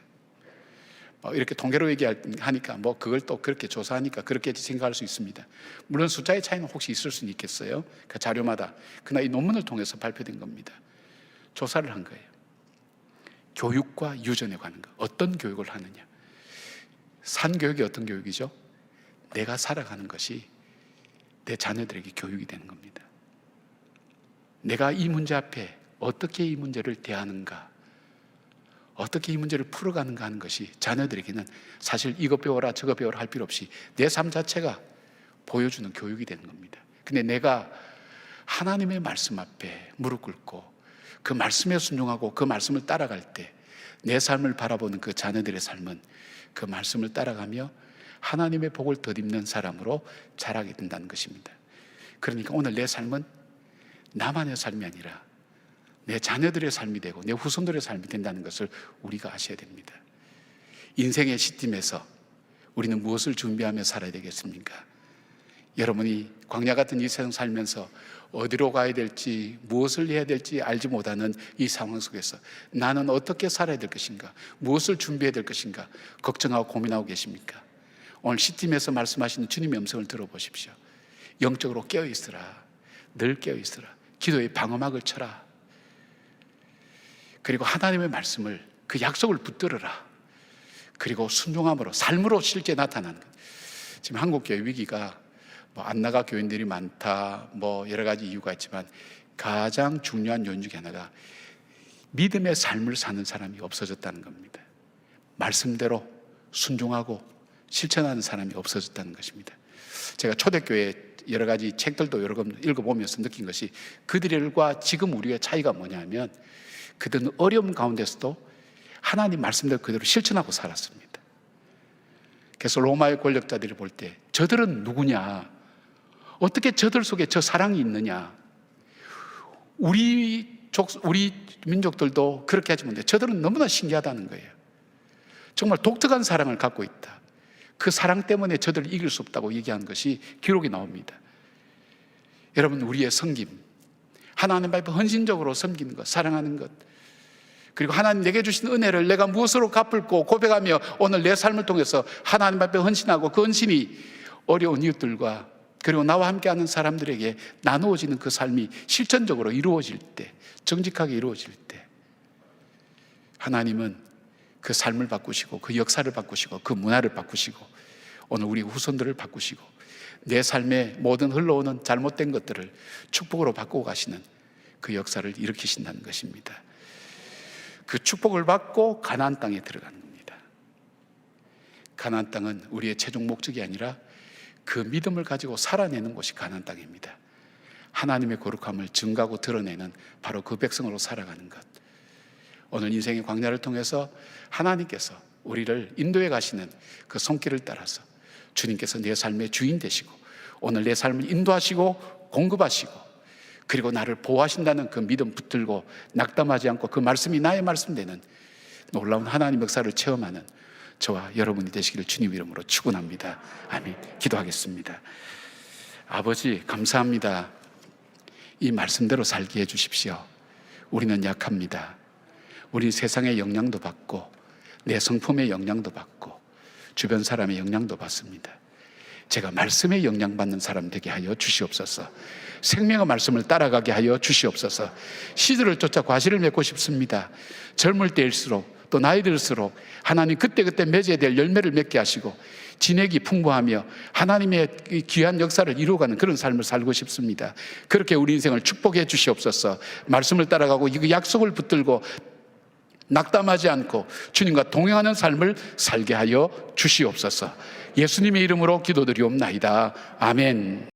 B: 이렇게 통계로 얘기하니까 뭐 그걸 또 그렇게 조사하니까 그렇게 생각할 수 있습니다. 물론 숫자의 차이는 혹시 있을 수는 있겠어요. 그 자료마다. 그러나 이 논문을 통해서 발표된 겁니다. 조사를 한 거예요. 교육과 유전에 관한 것. 어떤 교육을 하느냐. 산교육이 어떤 교육이죠? 내가 살아가는 것이 내 자녀들에게 교육이 되는 겁니다. 내가 이 문제 앞에 어떻게 이 문제를 대하는가, 어떻게 이 문제를 풀어가는가 하는 것이 자녀들에게는 사실 이것 배워라 저것 배워라 할 필요 없이 내 삶 자체가 보여주는 교육이 되는 겁니다. 근데 내가 하나님의 말씀 앞에 무릎 꿇고 그 말씀에 순종하고 그 말씀을 따라갈 때 내 삶을 바라보는 그 자녀들의 삶은 그 말씀을 따라가며 하나님의 복을 덧입는 사람으로 자라게 된다는 것입니다. 그러니까 오늘 내 삶은 나만의 삶이 아니라 내 자녀들의 삶이 되고 내 후손들의 삶이 된다는 것을 우리가 아셔야 됩니다. 인생의 시점에서 우리는 무엇을 준비하며 살아야 되겠습니까? 여러분이 광야 같은 이 세상 살면서 어디로 가야 될지 무엇을 해야 될지 알지 못하는 이 상황 속에서 나는 어떻게 살아야 될 것인가, 무엇을 준비해야 될 것인가 걱정하고 고민하고 계십니까? 오늘 시점에서 말씀하시는 주님의 음성을 들어보십시오. 영적으로 깨어있으라, 늘 깨어있으라, 기도의 방어막을 쳐라, 그리고 하나님의 말씀을, 그 약속을 붙들어라, 그리고 순종함으로 삶으로 실제 나타나는 것. 지금 한국교회 위기가 안 나가 교인들이 많다, 여러 가지 이유가 있지만 가장 중요한 요인 중에 하나가 믿음의 삶을 사는 사람이 없어졌다는 겁니다. 말씀대로 순종하고 실천하는 사람이 없어졌다는 것입니다. 제가 초대교회 여러 가지 책들도 여러 번 읽어보면서 느낀 것이 그들과 지금 우리의 차이가 뭐냐면 그들은 어려움 가운데서도 하나님 말씀대로 그대로 실천하고 살았습니다. 그래서 로마의 권력자들이 볼 때 저들은 누구냐? 어떻게 저들 속에 저 사랑이 있느냐? 우리 민족들도 그렇게 하지 못해. 저들은 너무나 신기하다는 거예요. 정말 독특한 사랑을 갖고 있다. 그 사랑 때문에 저들을 이길 수 없다고 얘기한 것이 기록이 나옵니다. 여러분, 우리의 섬김, 하나님 앞에 헌신적으로 섬기는 것, 사랑하는 것, 그리고 하나님 내게 주신 은혜를 내가 무엇으로 갚을고 고백하며 오늘 내 삶을 통해서 하나님 앞에 헌신하고 그 헌신이 어려운 이웃들과 그리고 나와 함께하는 사람들에게 나누어지는 그 삶이 실천적으로 이루어질 때, 정직하게 이루어질 때 하나님은 그 삶을 바꾸시고 그 역사를 바꾸시고 그 문화를 바꾸시고 오늘 우리 후손들을 바꾸시고 내 삶에 모든 흘러오는 잘못된 것들을 축복으로 바꾸고 가시는 그 역사를 일으키신다는 것입니다. 그 축복을 받고 가나안 땅에 들어가는 겁니다. 가나안 땅은 우리의 최종 목적이 아니라 그 믿음을 가지고 살아내는 곳이 가나안 땅입니다. 하나님의 거룩함을 증가하고 드러내는 바로 그 백성으로 살아가는 것. 오늘 인생의 광야를 통해서 하나님께서 우리를 인도해 가시는 그 손길을 따라서 주님께서 내 삶의 주인 되시고 오늘 내 삶을 인도하시고 공급하시고 그리고 나를 보호하신다는 그 믿음 붙들고 낙담하지 않고 그 말씀이 나의 말씀 되는 놀라운 하나님 역사를 체험하는 저와 여러분이 되시기를 주님 이름으로 축원합니다. 아멘. 기도하겠습니다. 아버지, 감사합니다. 이 말씀대로 살게 해주십시오. 우리는 약합니다. 우린 세상의 영향도 받고 내 성품의 영향도 받고 주변 사람의 영향도 받습니다. 제가 말씀에 영향받는 사람 되게 하여 주시옵소서. 생명의 말씀을 따라가게 하여 주시옵소서. 시들을 쫓아 과실을 맺고 싶습니다. 젊을 때일수록 또 나이 들수록 하나님 그때그때 맺어야 될 열매를 맺게 하시고 진액이 풍부하며 하나님의 귀한 역사를 이루어가는 그런 삶을 살고 싶습니다. 그렇게 우리 인생을 축복해 주시옵소서. 말씀을 따라가고 이 약속을 붙들고 낙담하지 않고 주님과 동행하는 삶을 살게 하여 주시옵소서. 예수님의 이름으로 기도드리옵나이다. 아멘.